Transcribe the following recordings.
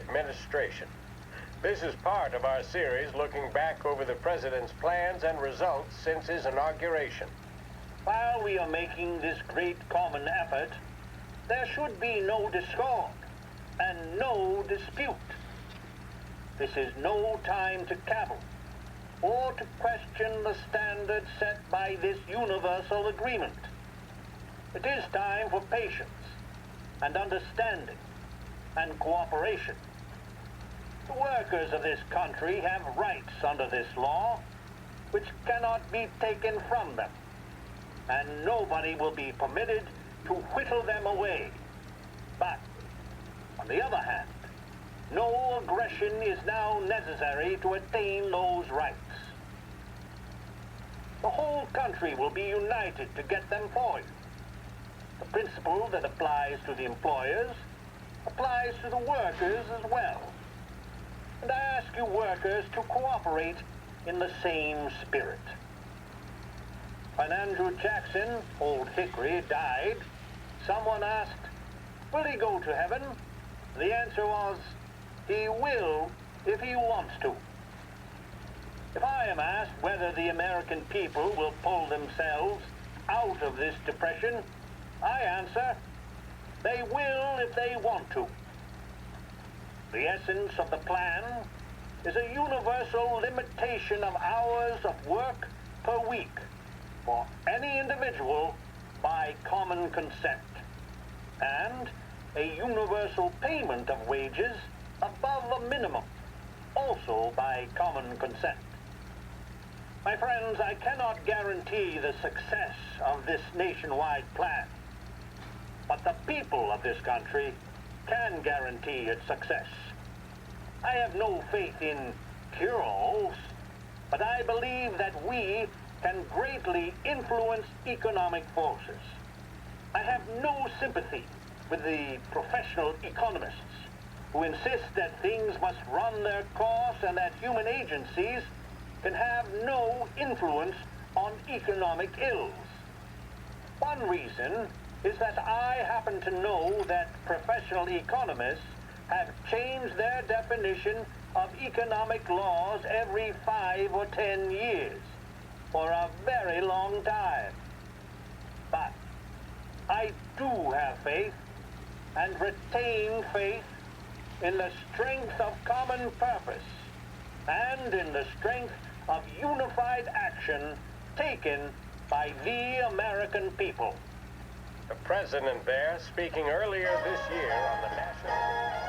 administration. This is part of our series looking back over the president's plans and results since his inauguration. While we are making this great common effort, there should be no discord and no dispute. This is no time to cavil or to question the standards set by this universal agreement. It is time for patience and understanding and cooperation. The workers of this country have rights under this law which cannot be taken from them, and nobody will be permitted to whittle them away. But, on the other hand, no aggression is now necessary to attain those rights. The whole country will be united to get them for you. The principle that applies to the employers applies to the workers as well. And I ask you workers to cooperate in the same spirit. When Andrew Jackson, Old Hickory, died, someone asked, will he go to heaven? The answer was, he will if he wants to. If I am asked whether the American people will pull themselves out of this depression, I answer, they will if they want to. The essence of the plan is a universal limitation of hours of work per week for any individual by common consent, and a universal payment of wages above the minimum, also by common consent. My friends, I cannot guarantee the success of this nationwide plan, but the people of this country can guarantee its success. I have no faith in cure-alls, but I believe that we can greatly influence economic forces. I have no sympathy with the professional economists who insist that things must run their course and that human agencies can have no influence on economic ills. One reason is that I happen to know that professional economists have changed their definition of economic laws every 5 or 10 years for a very long time. But I do have faith and retain faith in the strength of common purpose and in the strength of unified action taken by the American people. The president there, speaking earlier this year on the national...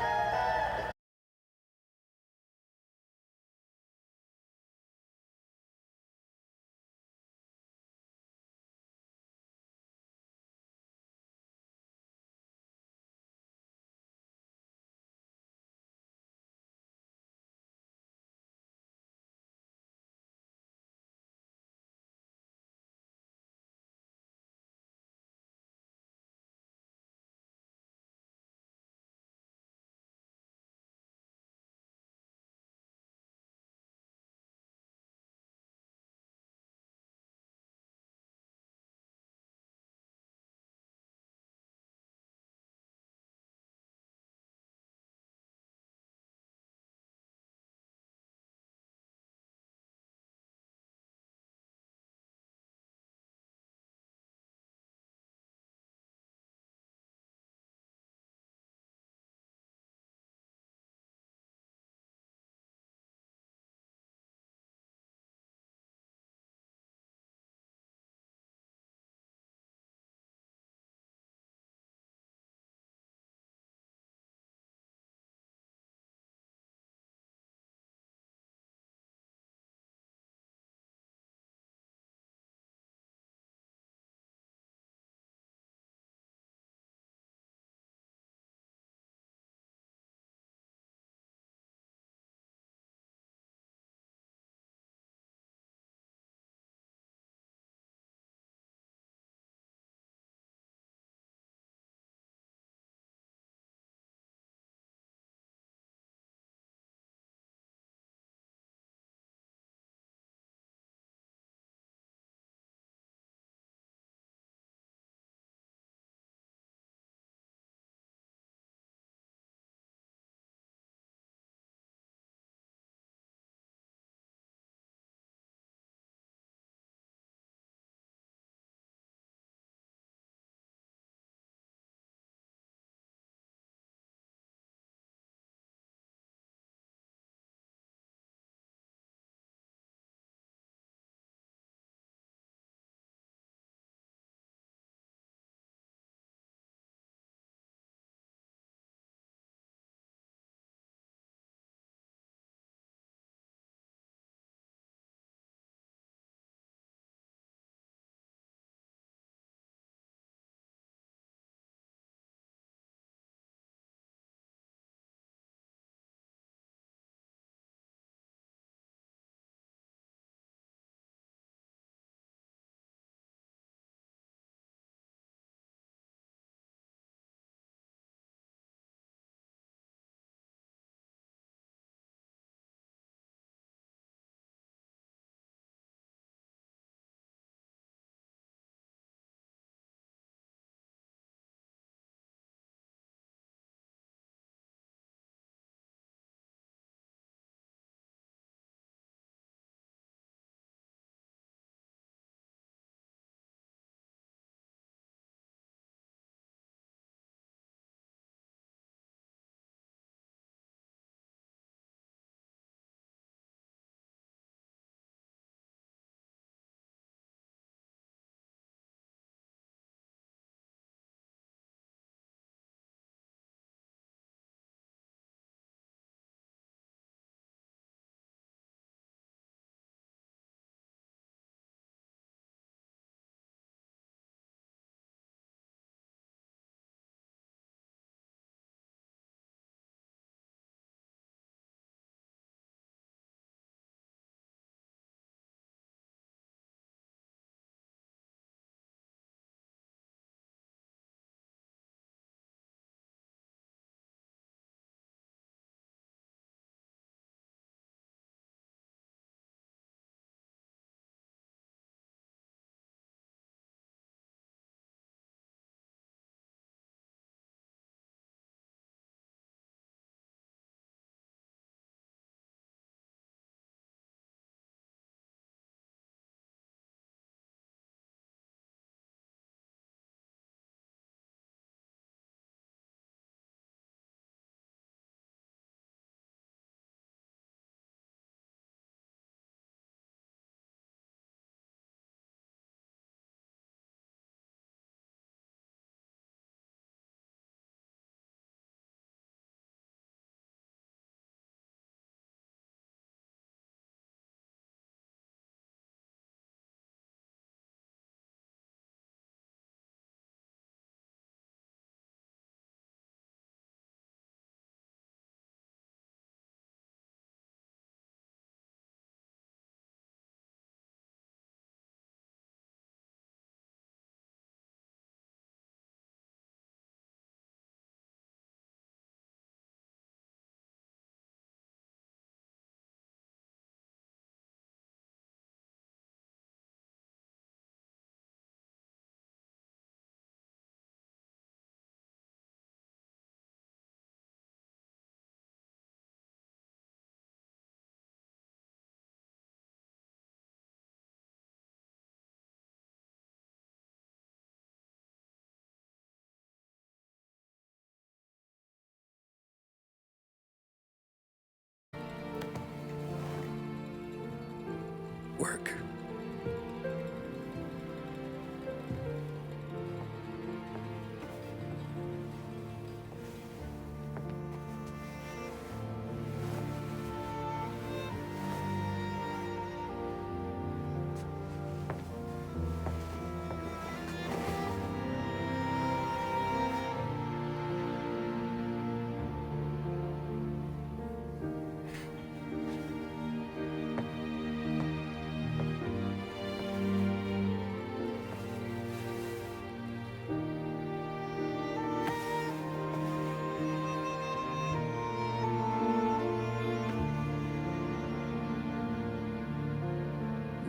work.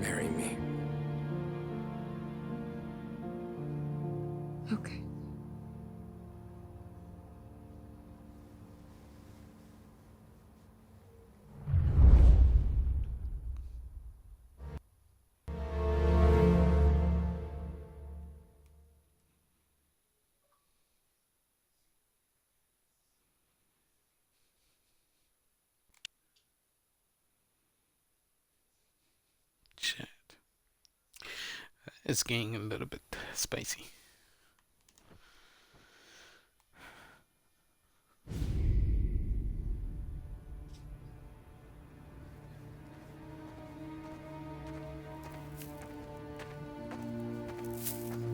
Marry me. Okay. Shit. It's getting a little bit spicy.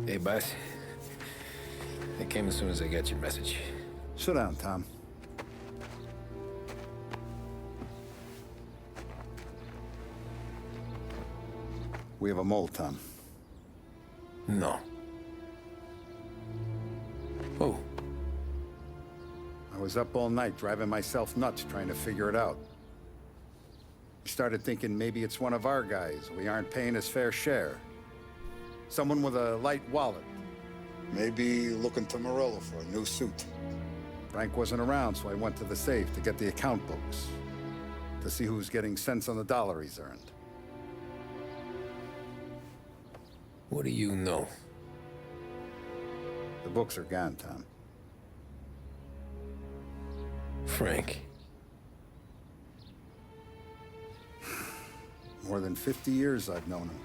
Hey, boss. I came as soon as I got your message. Sit down, Tom. We have a mole, Tom. No. Oh. I was up all night driving myself nuts trying to figure it out. I started thinking maybe it's one of our guys. We aren't paying his fair share. Someone with a light wallet. Maybe looking to Morello for a new suit. Frank wasn't around, so I went to the safe to get the account books. To see who's getting cents on the dollar he's earned. What do you know? The books are gone, Tom. Frank. More than 50 years I've known him.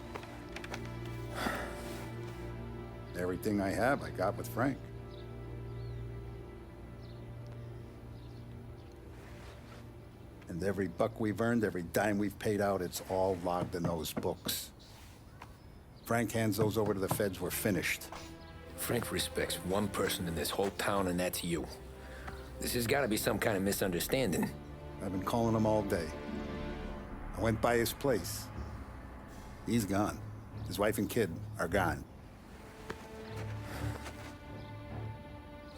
Everything I have, I got with Frank. And every buck we've earned, every dime we've paid out, it's all logged in those books. Frank hands those over to the feds, we're finished. Frank respects one person in this whole town, and that's you. This has got to be some kind of misunderstanding. I've been calling him all day. I went by his place. He's gone. His wife and kid are gone.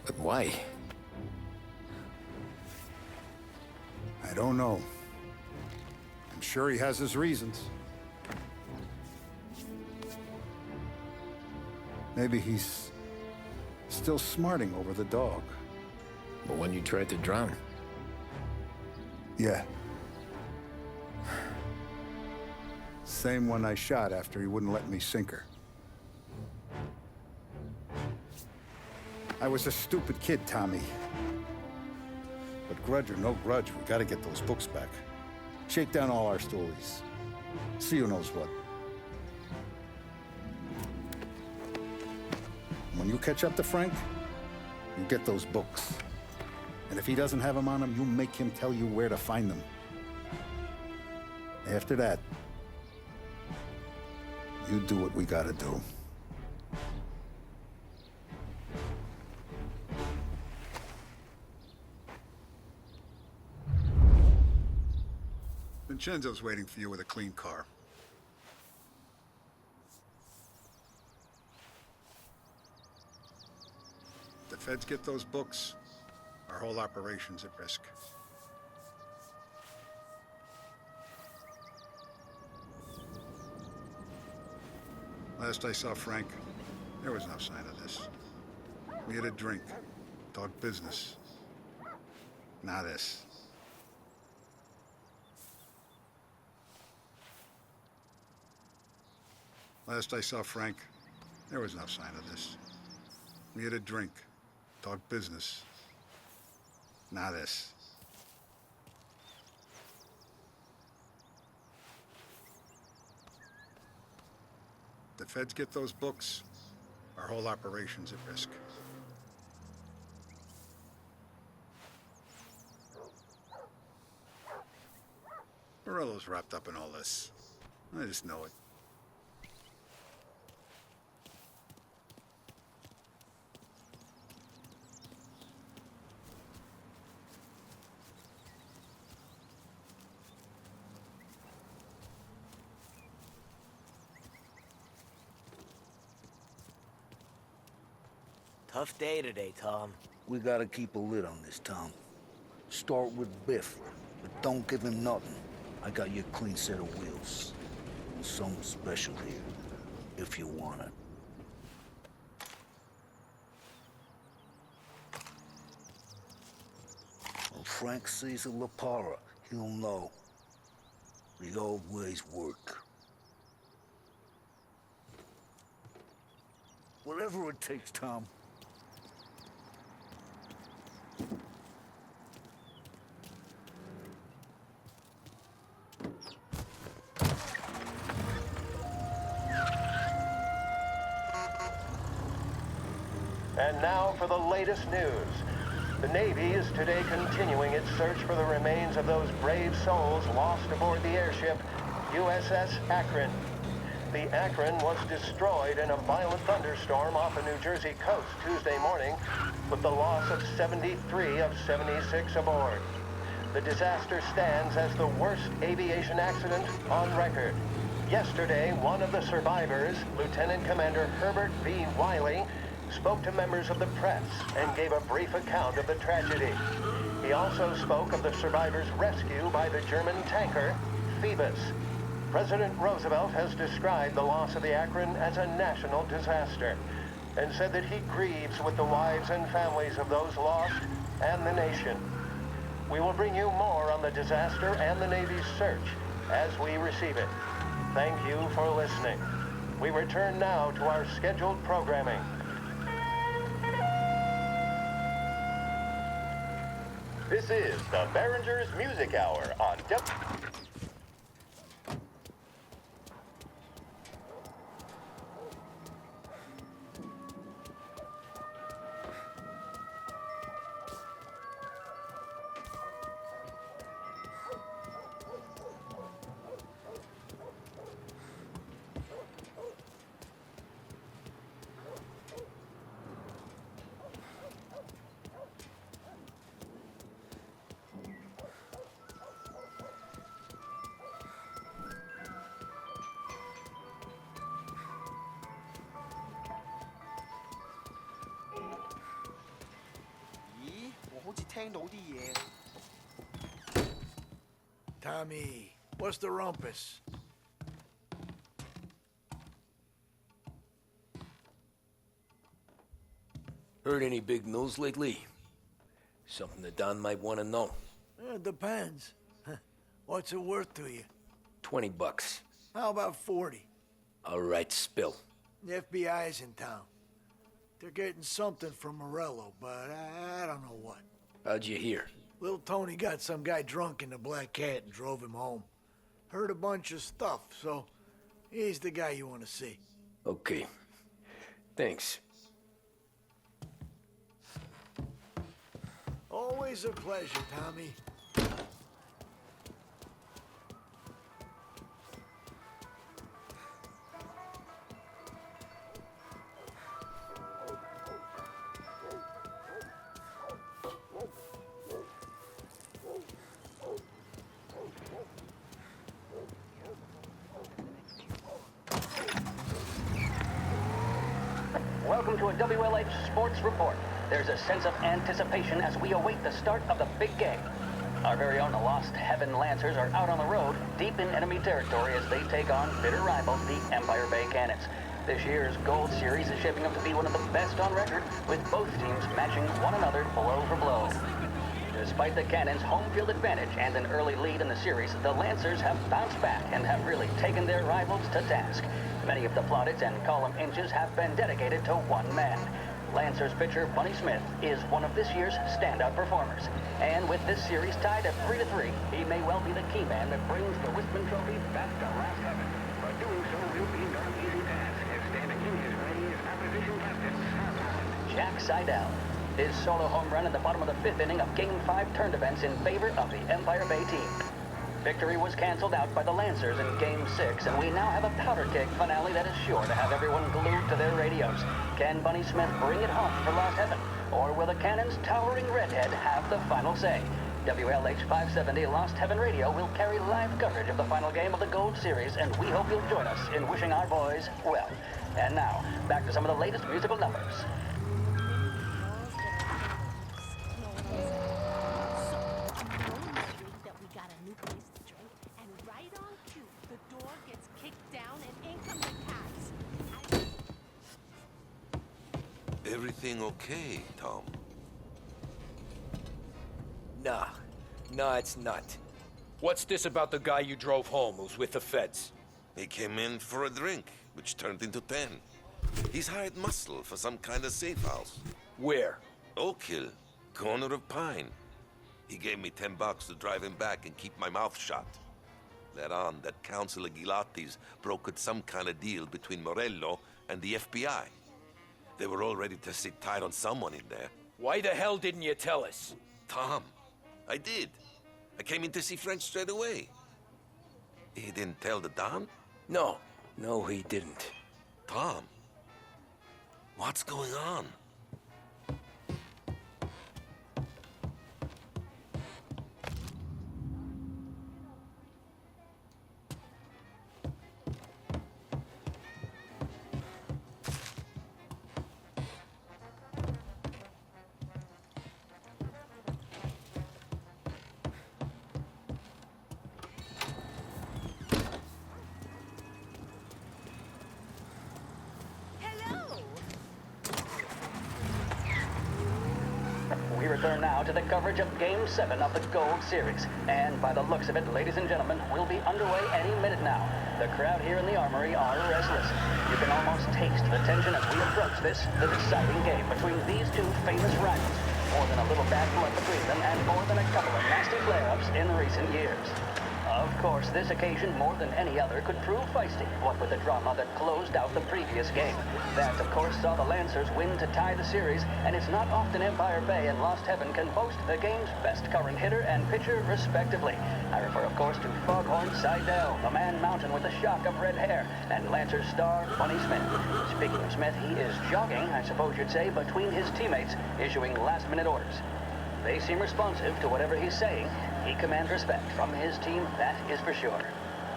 But why? I don't know. I'm sure he has his reasons. Maybe he's still smarting over the dog. The one you tried to drown? Yeah. Same one I shot after he wouldn't let me sink her. I was a stupid kid, Tommy. But grudge or no grudge, we gotta get those books back. Shake down all our stories. See who knows what. When you catch up to Frank, you get those books. And if he doesn't have them on him, you make him tell you where to find them. After that, you do what we gotta do. Vincenzo's waiting for you with a clean car. If the feds get those books, our whole operation's at risk. Last I saw Frank, there was no sign of this. We had a drink, talked business. Now this. Last I saw Frank, there was no sign of this. We had a drink, talked business. Now this. The feds get those books, our whole operation's at risk. Morello's wrapped up in all this. I just know it. Tough day today, Tom. We gotta keep a lid on this town. Start with Biff, but don't give him nothing. I got you a clean set of wheels. And something special here, if you want it. When Frank sees a La Parra, he'll know. The old ways work. Whatever it takes, Tom. And now for the latest news. The Navy is today continuing its search for the remains of those brave souls lost aboard the airship USS Akron. The Akron was destroyed in a violent thunderstorm off the New Jersey coast Tuesday morning, with the loss of 73 of 76 aboard. The disaster stands as the worst aviation accident on record. Yesterday, one of the survivors, Lieutenant Commander Herbert V. Wiley, spoke to members of the press and gave a brief account of the tragedy. He also spoke of the survivors' rescue by the German tanker, Phoebus. President Roosevelt has described the loss of the Akron as a national disaster and said that he grieves with the wives and families of those lost and the nation. We will bring you more on the disaster and the Navy's search as we receive it. Thank you for listening. We return now to our scheduled programming. This is the Behringer's Music Hour on Tommy, what's the rumpus? Heard any big news lately? Something that Don might want to know. It depends. What's it worth to you? $20. How about 40? All right, spill. The FBI's in town. They're getting something from Morello, but I don't know what. How'd you hear? Little Tony got some guy drunk in the Black Cat and drove him home. Heard a bunch of stuff, so he's the guy you want to see. Okay. Thanks. Always a pleasure, Tommy. Welcome to a WLH Sports Report. There's a sense of anticipation as we await the start of the big game. Our very own Lost Heaven Lancers are out on the road, deep in enemy territory as they take on bitter rivals, the Empire Bay Cannons. This year's Gold Series is shaping up to be one of the best on record, with both teams matching one another blow for blow. Despite the Cannons' home field advantage and an early lead in the series, the Lancers have bounced back and have really taken their rivals to task. Many of the plaudits and column inches have been dedicated to one man. Lancers pitcher Bunny Smith is one of this year's standout performers. And with this series tied at 3-3, he may well be the key man that brings the Wistman Trophy back to Last Heaven. But doing so will be no easy task, Jack Seidel. His solo home run in the bottom of the fifth inning of Game 5 turned events in favor of the Empire Bay team. Victory was canceled out by the Lancers in Game 6, and we now have a powder keg finale that is sure to have everyone glued to their radios. Can Bunny Smith bring it home for Lost Heaven? Or will the Cannon's towering redhead have the final say? WLH 570 Lost Heaven Radio will carry live coverage of the final game of the Gold Series, and we hope you'll join us in wishing our boys well. And now, back to some of the latest musical numbers. Everything okay, Tom? No, it's not. What's this about the guy you drove home who's with the feds? He came in for a drink, which turned into 10. He's hired muscle for some kind of safe house. Where? Oak Hill, corner of Pine. He gave me $10 to drive him back and keep my mouth shut. Let on that Councilor Gilatti's brokered some kind of deal between Morello and the FBI. They were all ready to sit tight on someone in there. Why the hell didn't you tell us? Tom, I did. I came in to see French straight away. He didn't tell the Don? No, he didn't. Tom, what's going on? We return now to the coverage of Game 7 of the Gold Series. And by the looks of it, ladies and gentlemen, we'll be underway any minute now. The crowd here in the Armory are restless. You can almost taste the tension as we approach the deciding game between these two famous rivals. More than a little bad blood between them, and more than a couple of nasty flare-ups in recent years. Of course, this occasion, more than any other, could prove feisty, what with the drama that closed out the previous game. That, of course, saw the Lancers win to tie the series, and it's not often Empire Bay and Lost Heaven can boast the game's best current hitter and pitcher, respectively. I refer, of course, to Foghorn Seidel, the man mountain with a shock of red hair, and Lancers star Bunny Smith. Speaking of Smith, he is jogging, I suppose you'd say, between his teammates, issuing last-minute orders. They seem responsive to whatever he's saying. He commands respect from his team, that is for sure.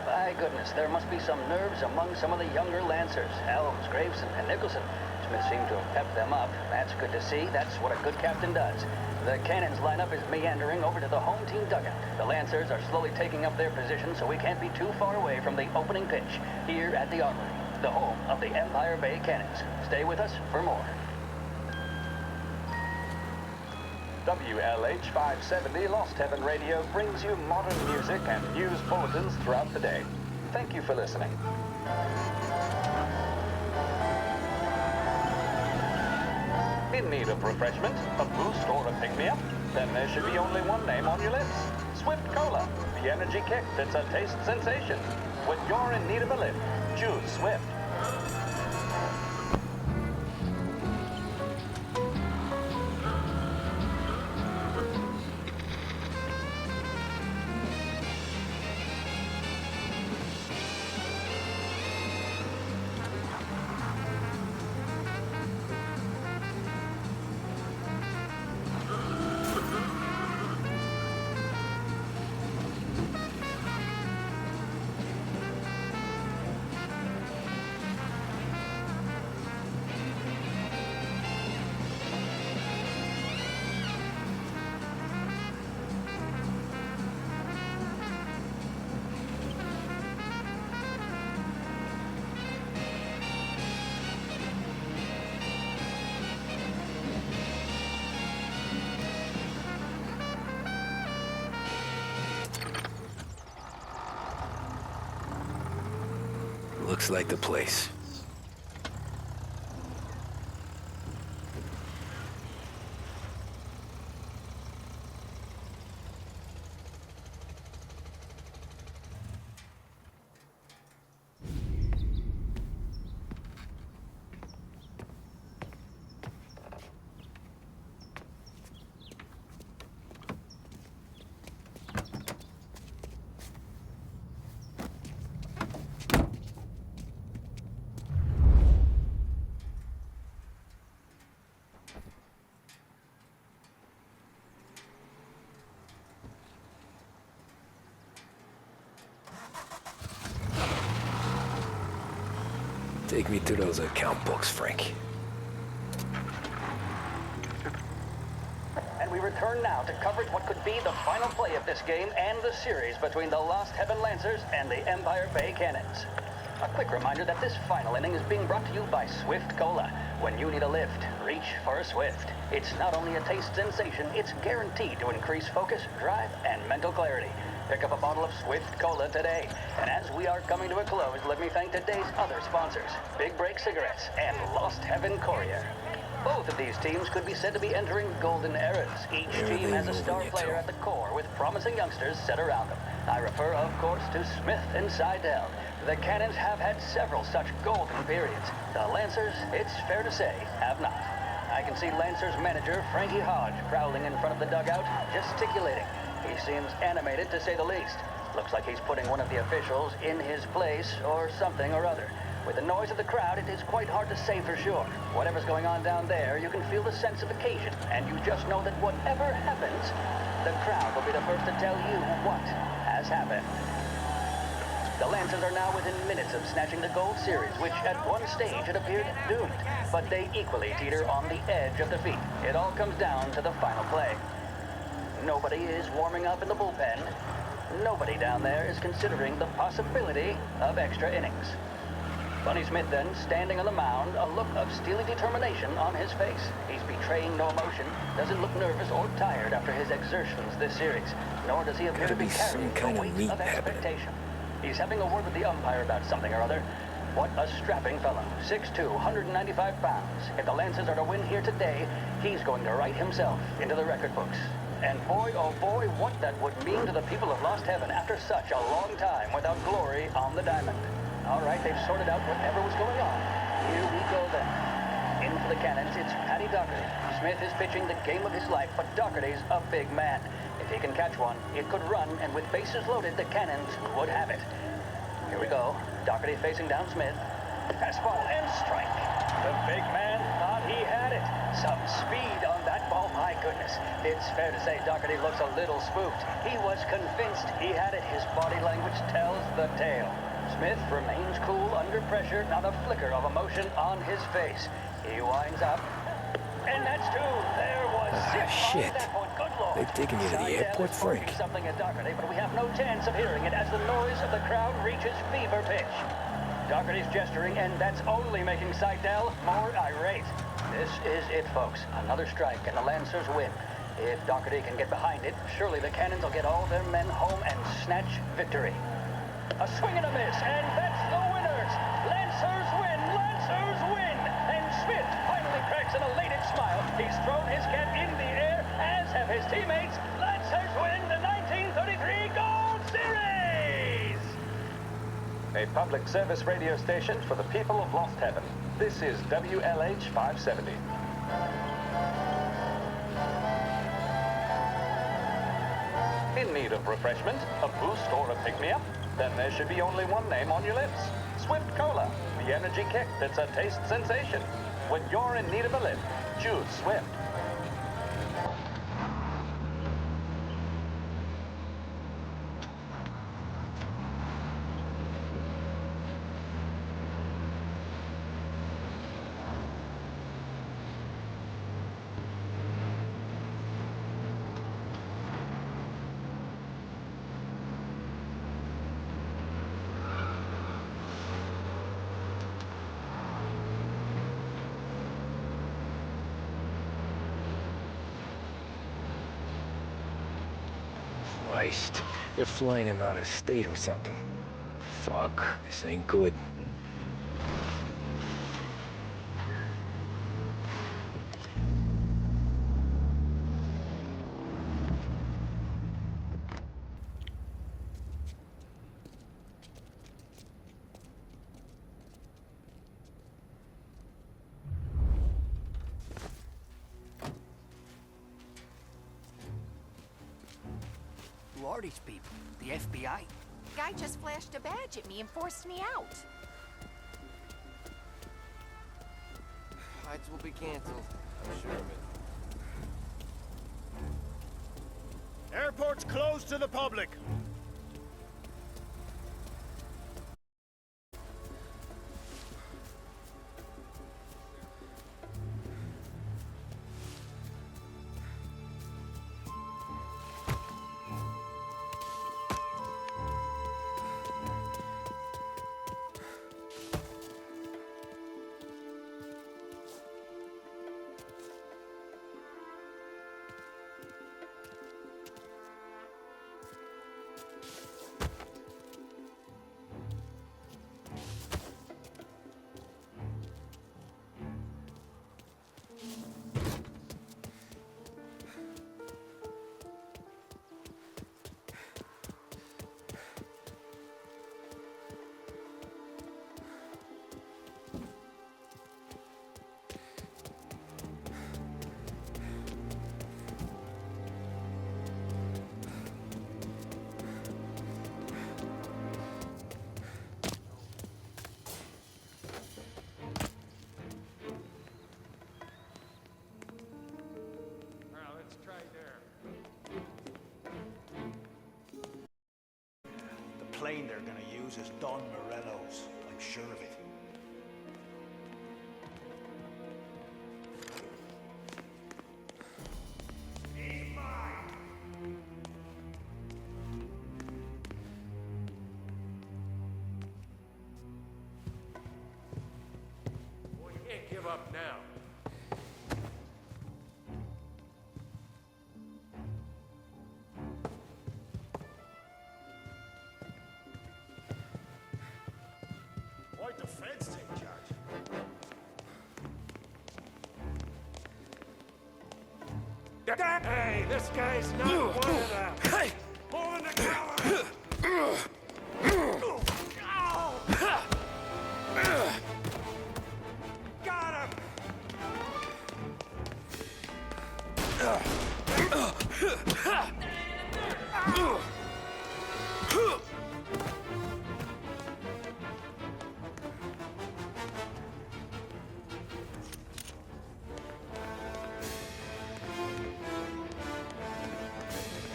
By goodness, there must be some nerves among some of the younger Lancers. Helms, Graves, and Nicholson. Smith seemed to have pepped them up. That's good to see. That's what a good captain does. The Cannons lineup is meandering over to the home team dugout. The Lancers are slowly taking up their position, so we can't be too far away from the opening pitch here at the Armory, the home of the Empire Bay Cannons. Stay with us for more. WLH 570 Lost Heaven Radio brings you modern music and news bulletins throughout the day. Thank you for listening. In need of refreshment, a boost, or a pick-me-up? Then there should be only one name on your lips. Swift Cola, the energy kick that's a taste sensation. When you're in need of a lift, choose Swift. Looks like the place. Take me to those account books, Frank. And we return now to coverage what could be the final play of this game and the series between the Lost Heaven Lancers and the Empire Bay Cannons. A quick reminder that this final inning is being brought to you by Swift Cola. When you need a lift, reach for a Swift. It's not only a taste sensation, it's guaranteed to increase focus, drive, and mental clarity. Pick up a bottle of Swift Cola today. And as we are coming to a close, let me thank today's other sponsors, Big Break Cigarettes and Lost Heaven Courier. Both of these teams could be said to be entering golden eras. Each team has a star player at the core with promising youngsters set around them. I refer, of course, to Smith and Seidel. The Cannons have had several such golden periods. The Lancers, it's fair to say, have not. I can see Lancers manager Frankie Hodge prowling in front of the dugout, gesticulating. He seems animated, to say the least. Looks like he's putting one of the officials in his place or something or other. With the noise of the crowd, it is quite hard to say for sure. Whatever's going on down there, you can feel the sense of occasion, and you just know that whatever happens, the crowd will be the first to tell you what has happened. The Lancers are now within minutes of snatching the Gold Series, which at one stage had appeared doomed, but they equally teeter on the edge of defeat. It all comes down to the final play. Nobody is warming up in the bullpen. Nobody down there is considering the possibility of extra innings. Bunny Smith then, standing on the mound, a look of steely determination on his face. He's betraying no emotion, doesn't look nervous or tired after his exertions this series, nor does he appear to be carrying the weight of expectation. He's having a word with the umpire about something or other. What a strapping fellow, 6'2", 195 pounds. If the Lancers are to win here today, he's going to write himself into the record books. And boy, oh boy, what that would mean to the people of Lost Heaven after such a long time without glory on the diamond. All right, they've sorted out whatever was going on. Here we go then. In for the Cannons, it's Paddy Doherty. Smith is pitching the game of his life, but Doherty's a big man. If he can catch one, it could run, and with bases loaded, the Cannons would have it. Here we go. Doherty facing down Smith. Fastball and strike. The big man thought he had it. Some speed on that ball, my goodness. It's fair to say Doherty looks a little spooked. He was convinced he had it. His body language tells the tale. Smith remains cool under pressure, not a flicker of emotion on his face. He winds up. And that's two. There was six shit. on that one. Good Lord. They're taking you to the airport, Frank. Something at Doherty, but we have no chance of hearing it as the noise of the crowd reaches fever pitch. Doherty's gesturing, and that's only making Seidel more irate. This is it, folks. Another strike, and the Lancers win. If Doherty can get behind it, surely the Cannons will get all their men home and snatch victory. A swing and a miss, and that's the winners! Lancers win! Lancers win! And Smith finally cracks an elated smile. He's thrown his cap in the air, as have his teammates. Lancers win the 1933 Gold Series! A public service radio station for the people of Lost Heaven. This is WLH 570. In need of refreshment, a boost, or a pick-me-up? Then there should be only one name on your lips. Swift Cola, the energy kick that's a taste sensation. When you're in need of a lift, choose Swift. Christ, they're flying him out of state or something. Fuck, this ain't good. Who are these people? The FBI? Guy just flashed a badge at me and forced me out. Flights will be canceled. I'm sure of it. Airport's closed to the public. plane they're gonna use is Don Morello's. I'm sure of it. We can't give up now. Why'd the feds take charge? Hey, this guy's not one of them. Hey! More in the gallery! Got him!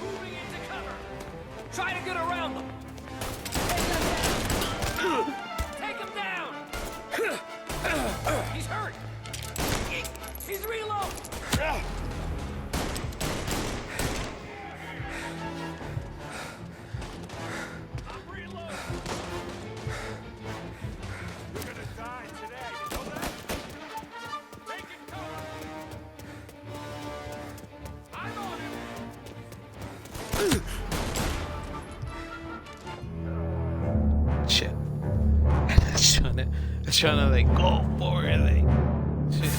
Moving into cover. Try to get around them. Take him down. He's hurt. He's reloading. I'm reloading. You're gonna die today, you know that? Taking cover. I'm on him. Shit. trying to like go for it, like shit.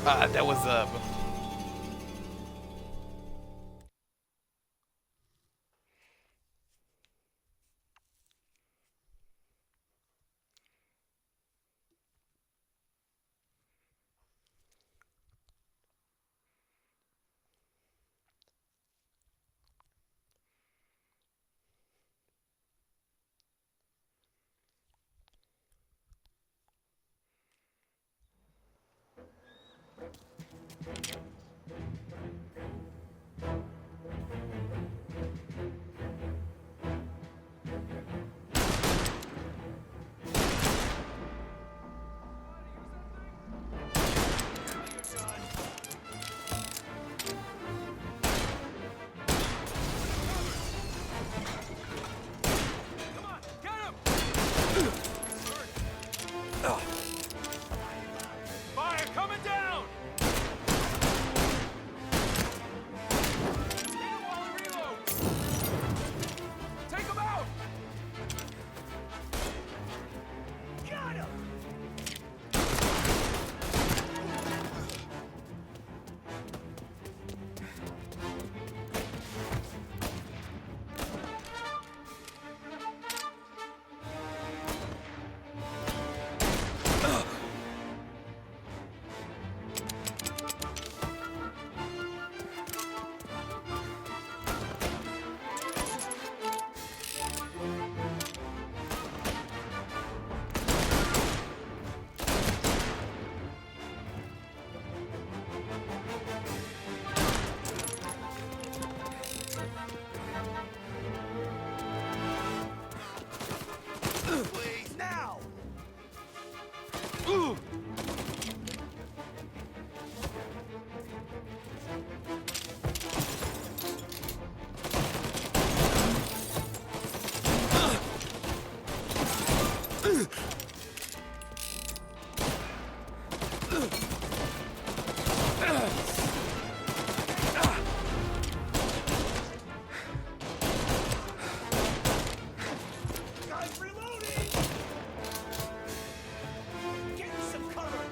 That was Fire coming down! Hit him while he reloads! Take him out! Got him! Please, now! Guys reloading! Get some cover!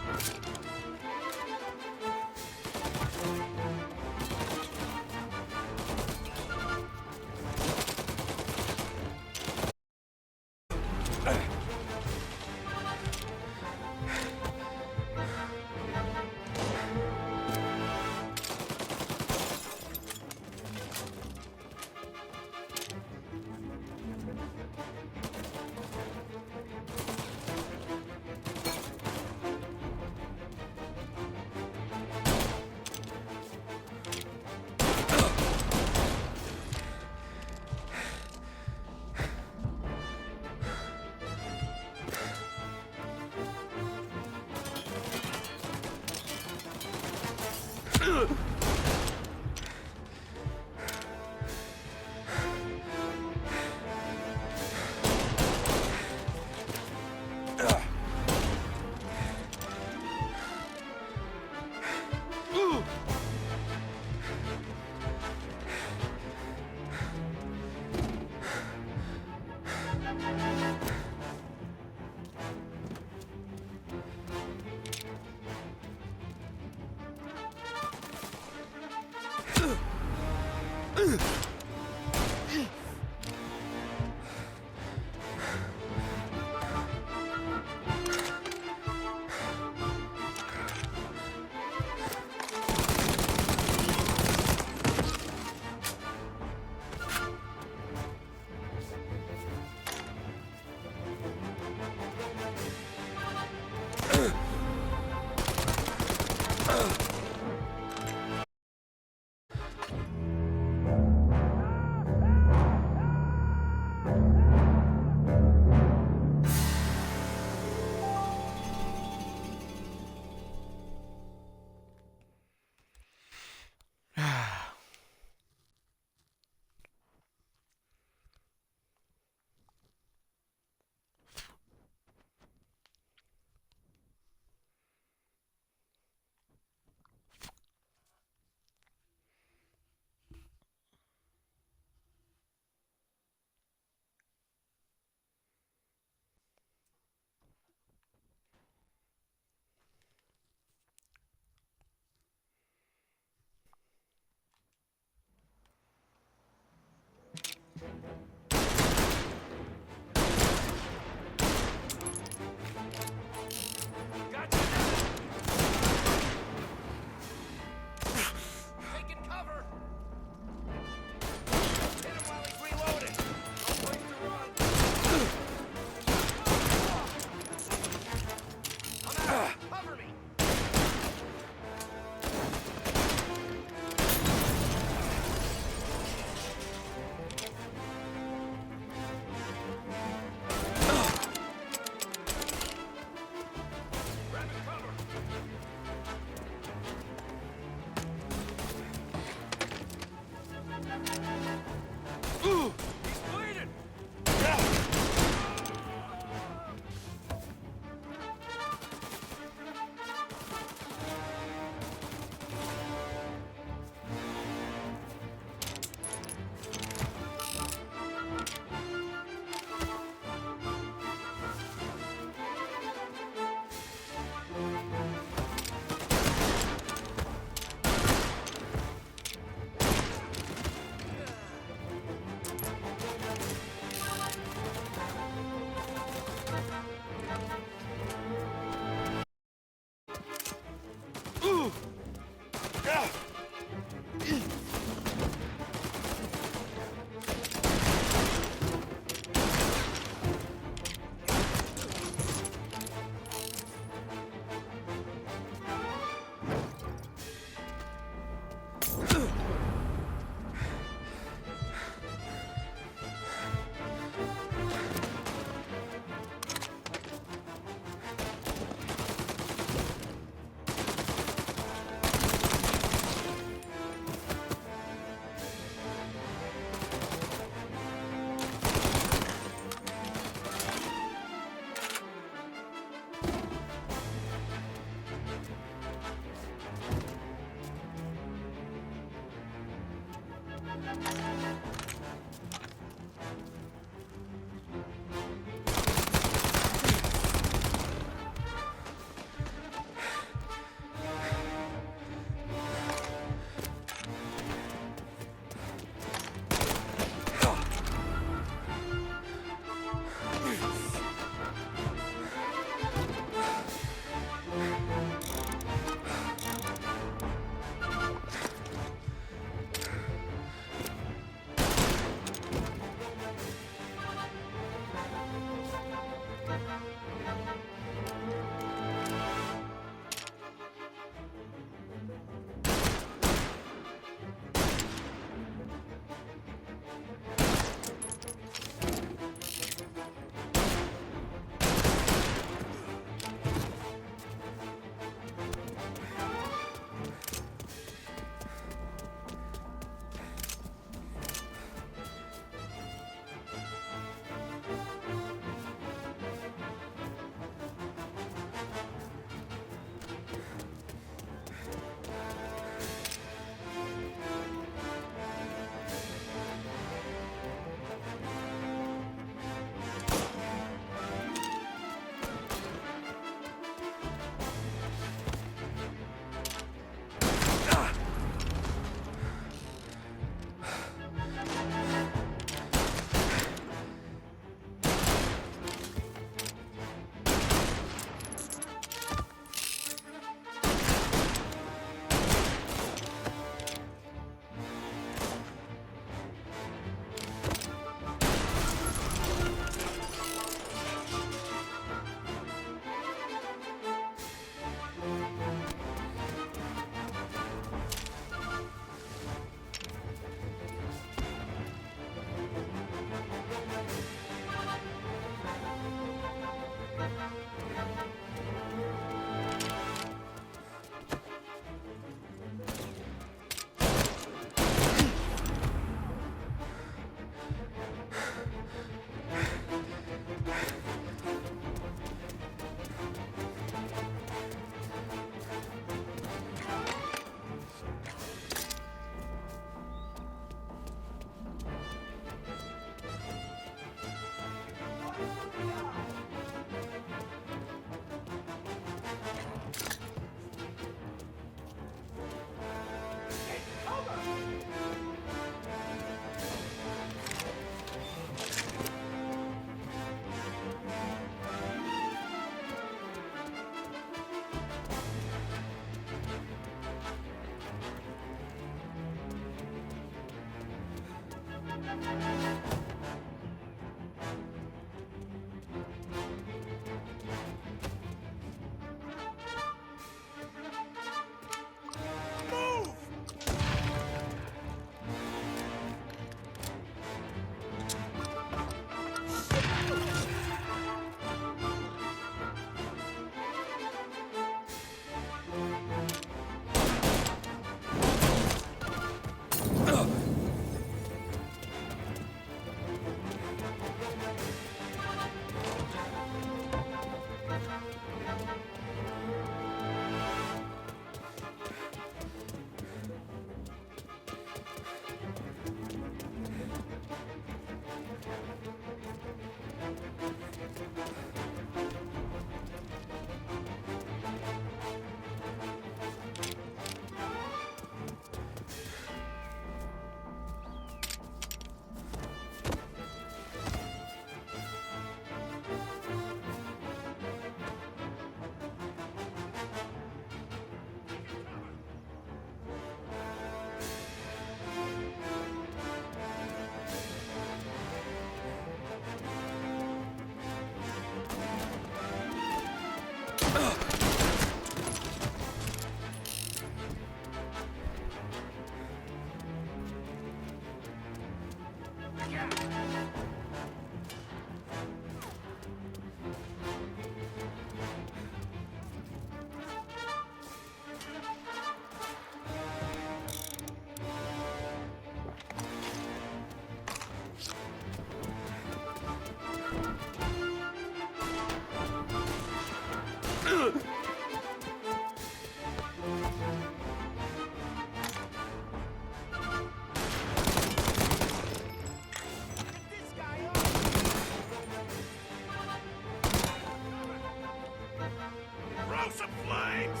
Throw some flames!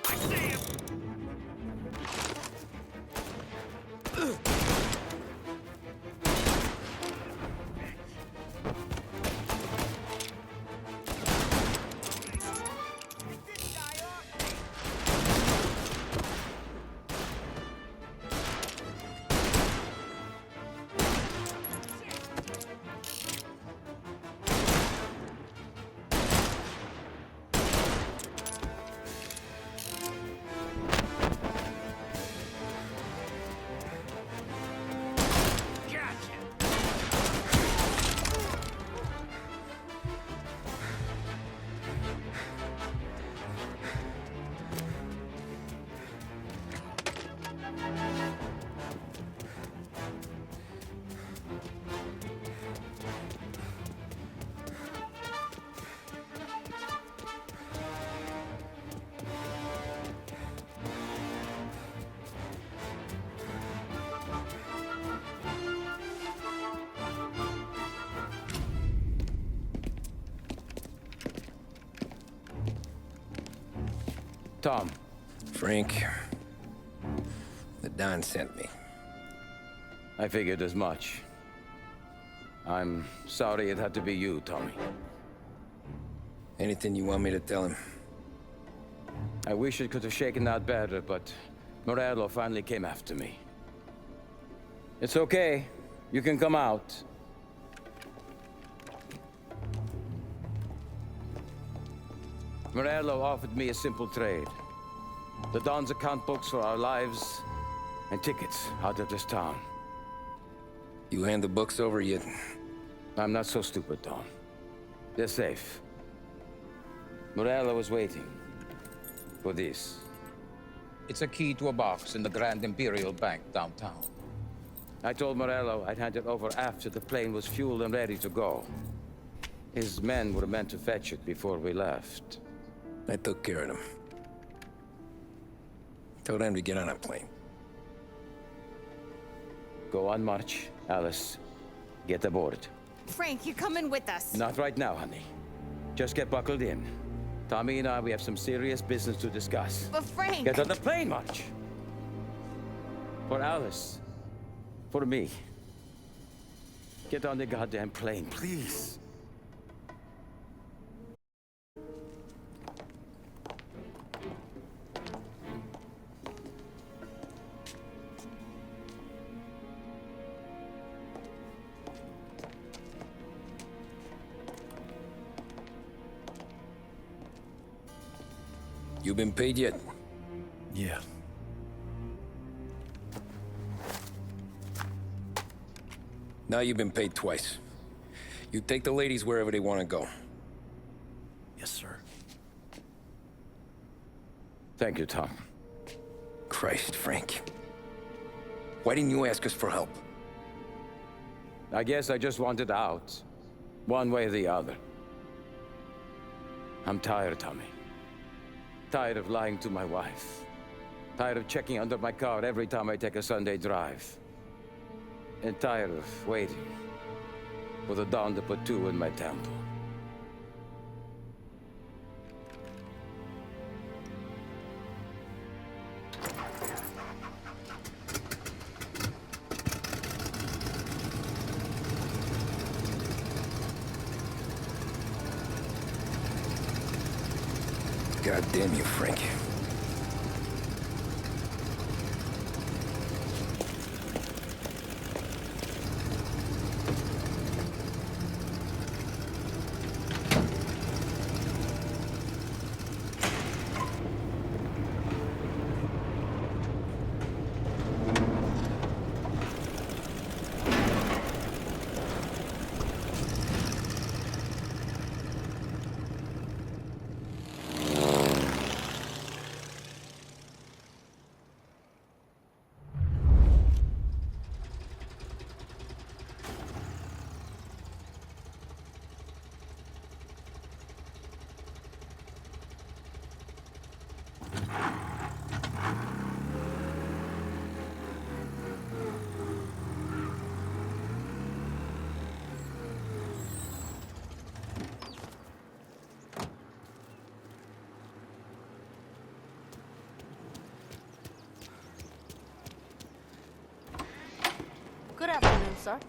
I see him! Tom. Frank. The Don sent me. I figured as much. I'm sorry it had to be you, Tommy. Anything you want me to tell him? I wish it could have shaken out better, but Morello finally came after me. It's okay. You can come out. Morello offered me a simple trade. The Don's account books for our lives and tickets out of this town. You hand the books over yet? I'm not so stupid, Tom. They're safe. Morello was waiting for this. It's a key to a box in the Grand Imperial Bank downtown. I told Morello I'd hand it over after the plane was fueled and ready to go. His men were meant to fetch it before we left. I took care of them. Told them to get on a plane. Go on, march. Alice, get aboard. Frank, you're coming with us. Not right now, honey. Just get buckled in. Tommy and I, we have some serious business to discuss. But Frank... Get on the plane, March! For Alice. For me. Get on the goddamn plane, please. You been paid yet? Yeah. Now you've been paid twice. You take the ladies wherever they want to go. Yes, sir. Thank you, Tom. Christ, Frank. Why didn't you ask us for help? I guess I just wanted out. One way or the other. I'm tired, Tommy. Tired of lying to my wife. Tired of checking under my car every time I take a Sunday drive. And tired of waiting for the dawn to put two in my temple. God damn you, Frank. Good afternoon, sir.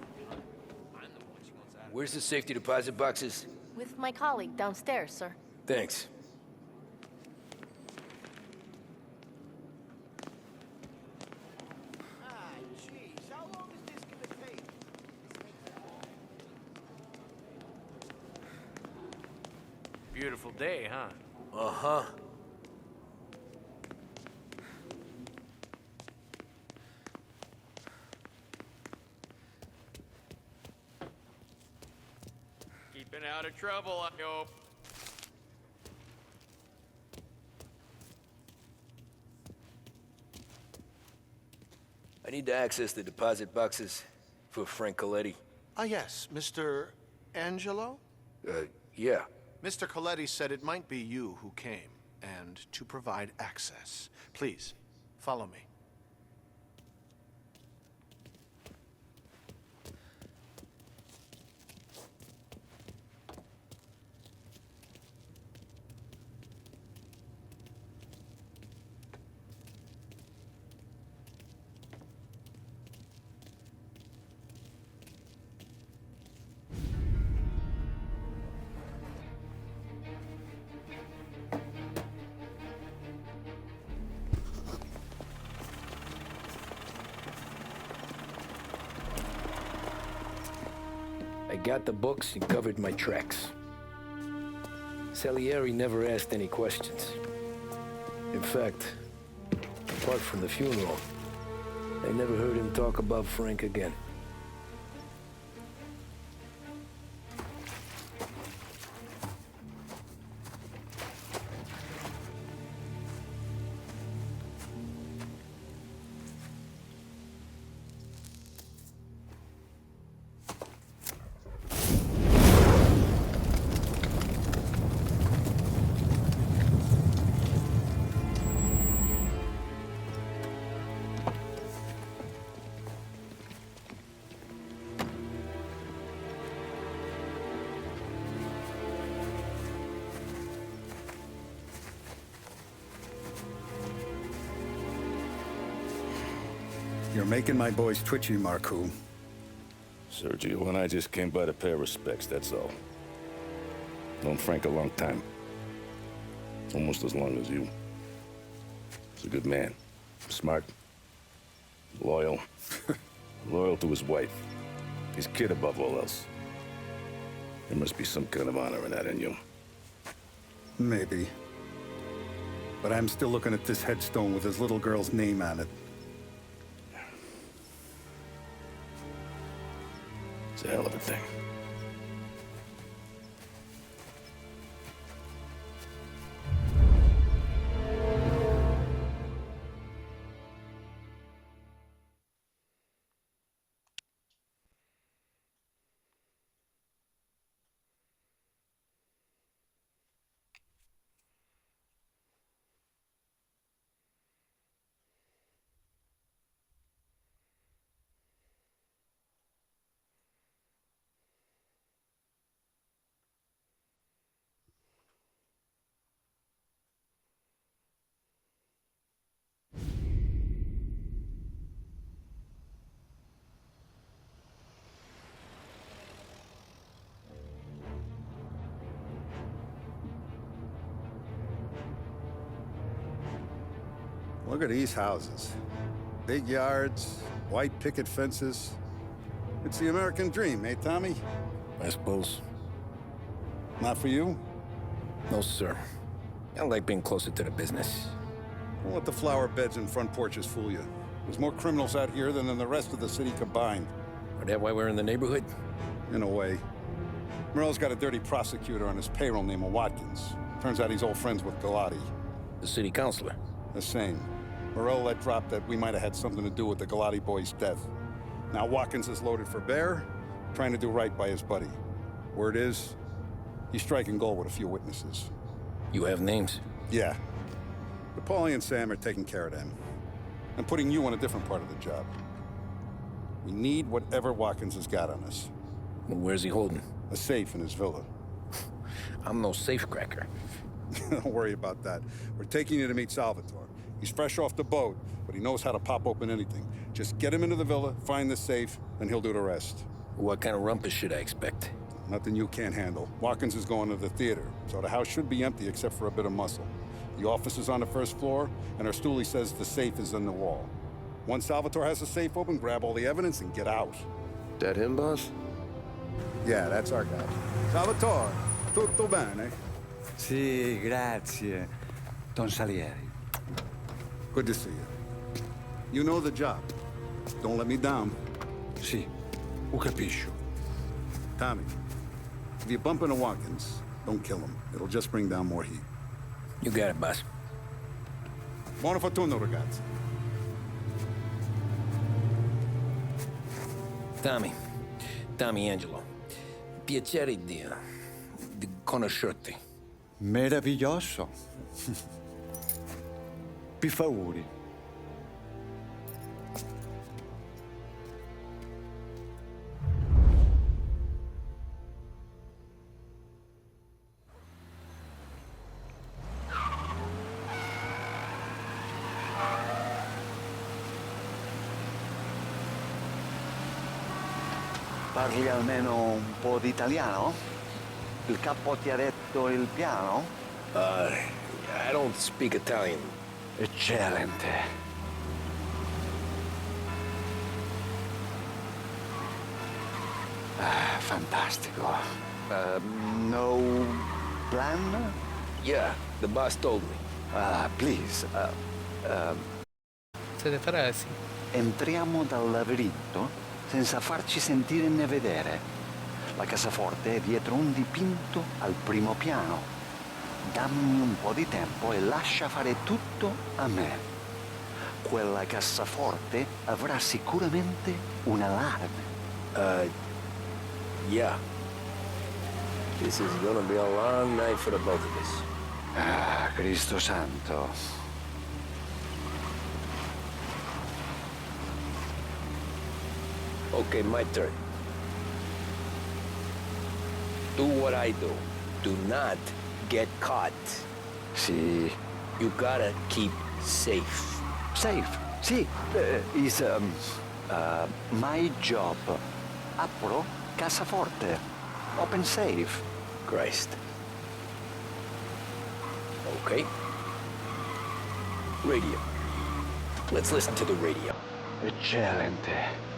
Where's the safety deposit boxes? With my colleague downstairs, sir. Thanks. Beautiful day, huh? Uh-huh. Keeping out of trouble, I hope. I need to access the deposit boxes for Frank Coletti. Ah, yes, Mr. Angelo? Yeah. Mr. Coletti said it might be you who came, and to provide access. Please, follow me. I got the books and covered my tracks. Salieri never asked any questions. In fact, apart from the funeral, I never heard him talk about Frank again. You're making my boys twitchy, Marcoux. Sergio and I just came by to pay respects, that's all. Known Frank a long time. Almost as long as you. He's a good man. Smart. Loyal. Loyal to his wife. His kid above all else. There must be some kind of honor in that in you. Maybe. But I'm still looking at this headstone with his little girl's name on it. It's a hell of a thing. Look at these houses. Big yards, white picket fences. It's the American dream, eh, Tommy? I suppose. Not for you? No, sir. I like being closer to the business. Don't let the flower beds and front porches fool you. There's more criminals out here than in the rest of the city combined. Is that why we're in the neighborhood? In a way. Morell's got a dirty prosecutor on his payroll named Watkins. Turns out he's old friends with Galati. The city councilor? The same. Morell let drop that we might have had something to do with the Galati boy's death. Now Watkins is loaded for bear, trying to do right by his buddy. Word is, he's striking gold with a few witnesses. You have names? Yeah. But Paulie and Sam are taking care of them. I'm putting you on a different part of the job. We need whatever Watkins has got on us. Well, where's he holding? A safe in his villa. I'm no safecracker. Don't worry about that. We're taking you to meet Salvatore. He's fresh off the boat, but he knows how to pop open anything. Just get him into the villa, find the safe, and he'll do the rest. What kind of rumpus should I expect? Nothing you can't handle. Watkins is going to the theater, so the house should be empty except for a bit of muscle. The office is on the first floor, and our stoolie says the safe is in the wall. Once Salvatore has the safe open, grab all the evidence and get out. That him, boss? Yeah, that's our guy. Salvatore, tutto bene? Sì, grazie, Don Salieri. Good to see you. You know the job. Don't let me down. Sì, ho capisco. Tommy, if you bump into Watkins, don't kill him. It'll just bring down more heat. You got it, boss. Buona fortuna, ragazzi. Tommy Angelo. Piacere di conoscerti. Meraviglioso. Per favore. Parli almeno un po' di italiano? Il capo ti ha detto il piano? I don't speak Italian. Eccellente. Fantastico. No plan? Yeah, the boss told me. Please. Se le frasi. Entriamo dal labirinto senza farci sentire né vedere. La cassaforte è dietro un dipinto al primo piano. Dammi un po' di tempo e lascia fare tutto a me. Quella cassaforte avrà sicuramente un allarme. Yeah. This is gonna be a long night for the both of us. Cristo santo. Okay, my turn. Do what I do. Do not get caught. Sì. You gotta keep safe. Safe? Sì. Is my job. Apro cassaforte. Open safe. Christ. Okay. Radio. Let's listen to the radio. Eccellente.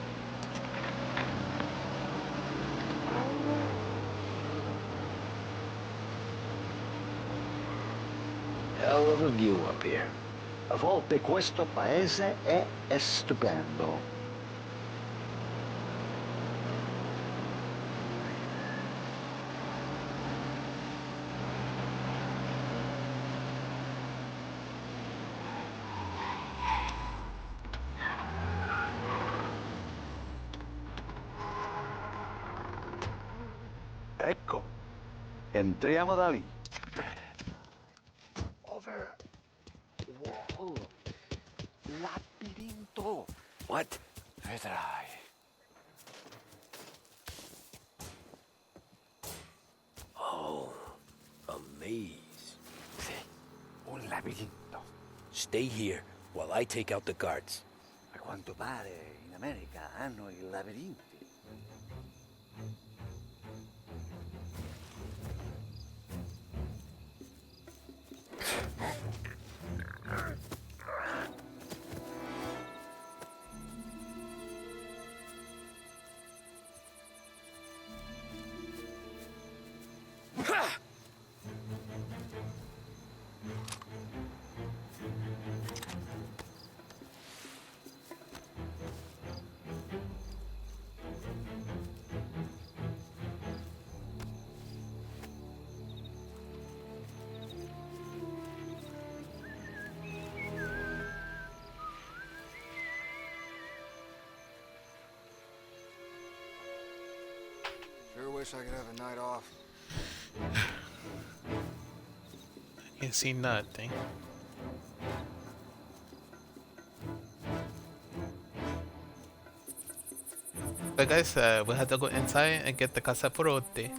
Hell hell of a view up here. A volte questo paese è stupendo. Ecco, entriamo da lì. Over. Wall. Labirinto. What? Vedrai. Oh, a maze. Sì, un labirinto. Stay here while I take out the guards. A quanto pare in America hanno i labirinti. Sure wish I could have a night off. You see nothing. But guys, we have to go inside and get the casaforte.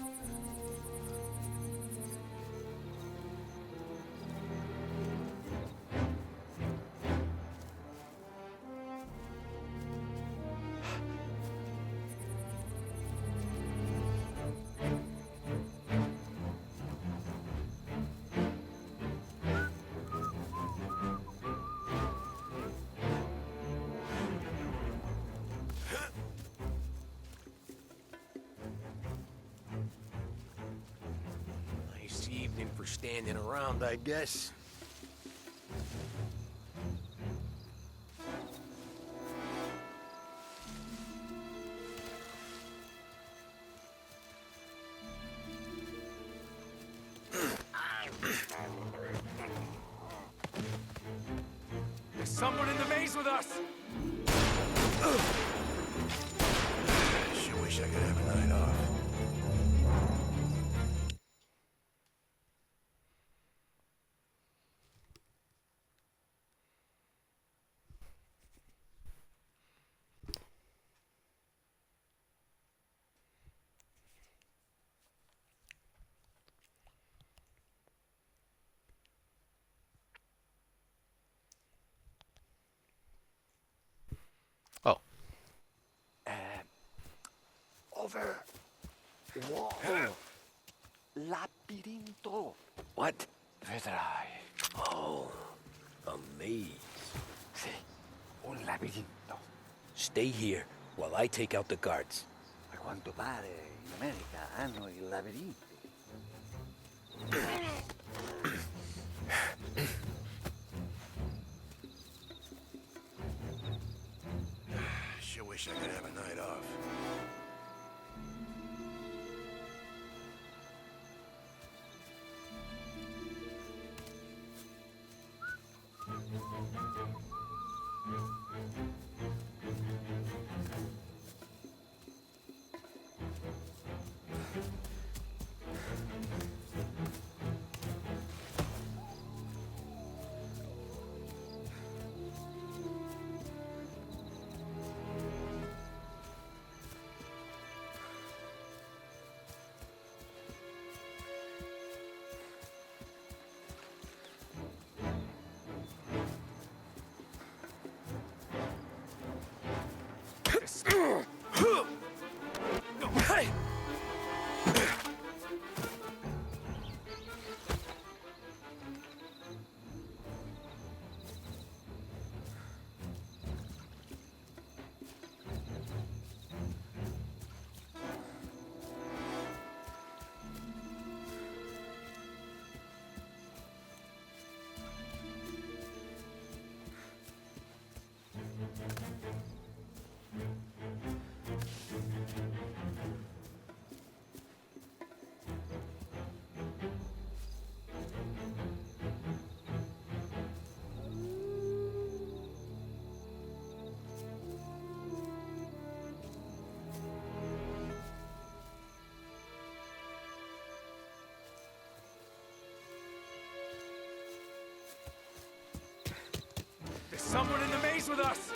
Nice evening for standing around, I guess. There's someone in the maze with us! Sure wish I could have a night off. Oh. Over. Wall. Labirinto. What? Vedrai. Oh, a maze. Sì, un labirinto. Stay here while I take out the guards. A quanto pare in America hanno i labirinti. Sure wish I could have a night off. Hey! someone in the maze with us!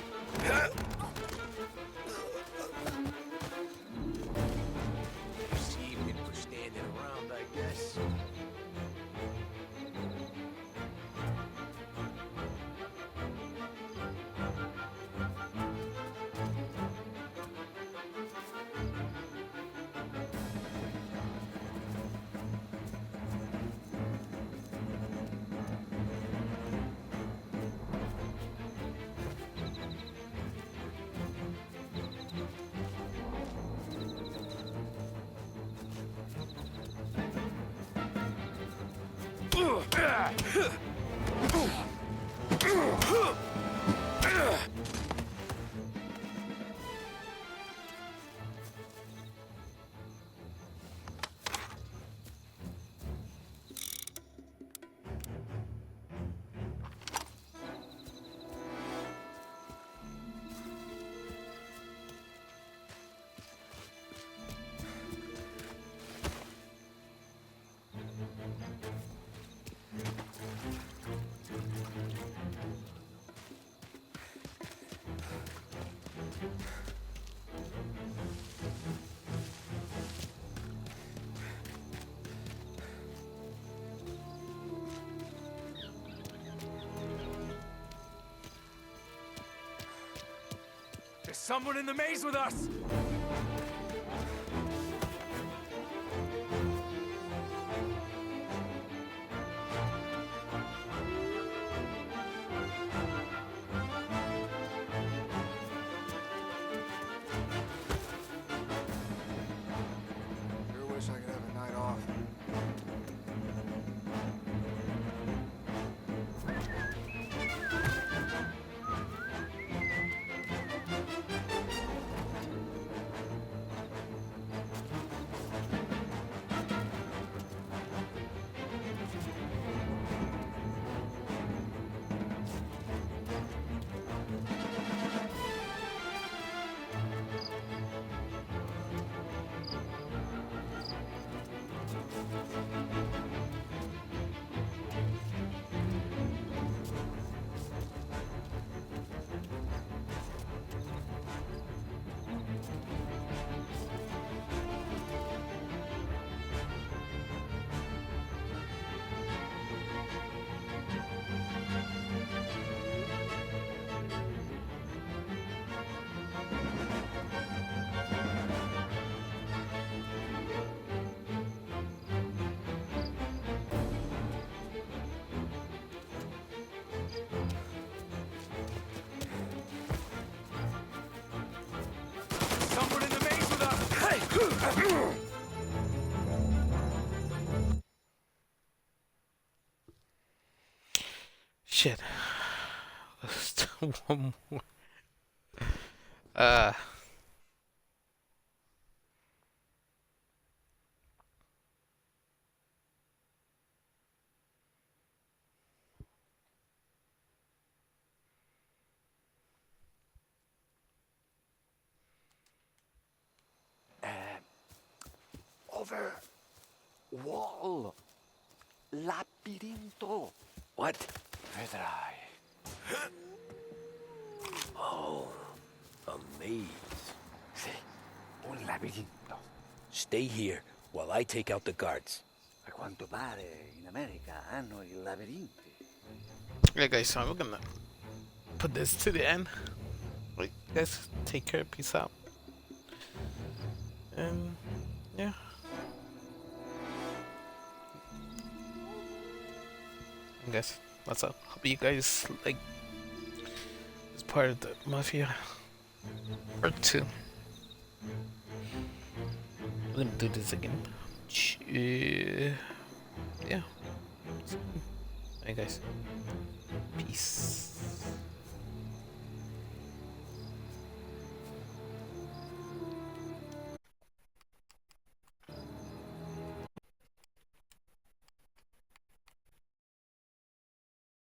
Received him for standing around, I guess. There's someone in the maze with us! Sure wish I could have a night off. Someone in the maze with us! Hey! Shit. Let's do one more. Over. Wall. Labirinto. What? Vedrai. Oh, a maze. Sì, un labirinto. Stay here while I take out the guards. A quanto pare in America hanno i labirinti. Yeah, guys, so we're gonna put this to the end. Like, guys, take care, peace out. And yeah. And guys, what's up? Hope you guys like this part of the Mafia Part 2. We're gonna do this again. Yeah. Hey guys. Peace.